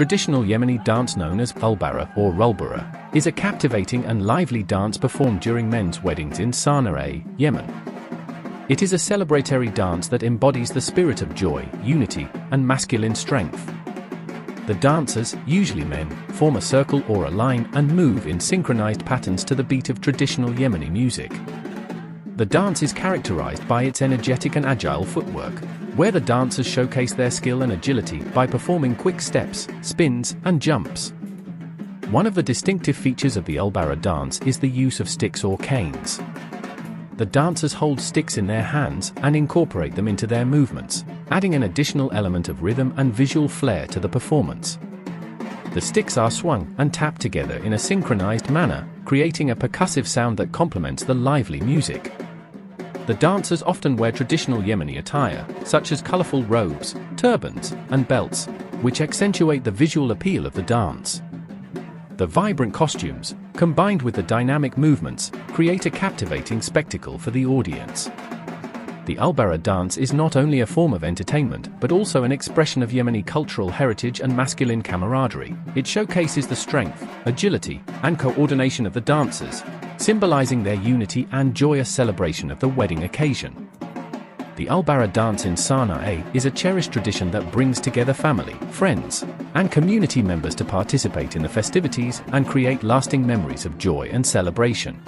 traditional Yemeni dance known as baraa or rulbara, is a captivating and lively dance performed during men's weddings in Sana'a, Yemen. It is a celebratory dance that embodies the spirit of joy, unity, and masculine strength. The dancers, usually men, form a circle or a line and move in synchronized patterns to the beat of traditional Yemeni music. The dance is characterized by its energetic and agile footwork, where the dancers showcase their skill and agility by performing quick steps, spins, and jumps. One of the distinctive features of the baraa dance is the use of sticks or canes. The dancers hold sticks in their hands and incorporate them into their movements, adding an additional element of rhythm and visual flair to the performance. The sticks are swung and tapped together in a synchronized manner, creating a percussive sound that complements the lively music. The dancers often wear traditional Yemeni attire, such as colorful robes, turbans, and belts, which accentuate the visual appeal of the dance. The vibrant costumes, combined with the dynamic movements, create a captivating spectacle for the audience. The baraa dance is not only a form of entertainment, but also an expression of Yemeni cultural heritage and masculine camaraderie. It showcases the strength, agility, and coordination of the dancers, symbolizing their unity and joyous celebration of the wedding occasion. The baraa dance in Sana'a is a cherished tradition that brings together family, friends, and community members to participate in the festivities and create lasting memories of joy and celebration.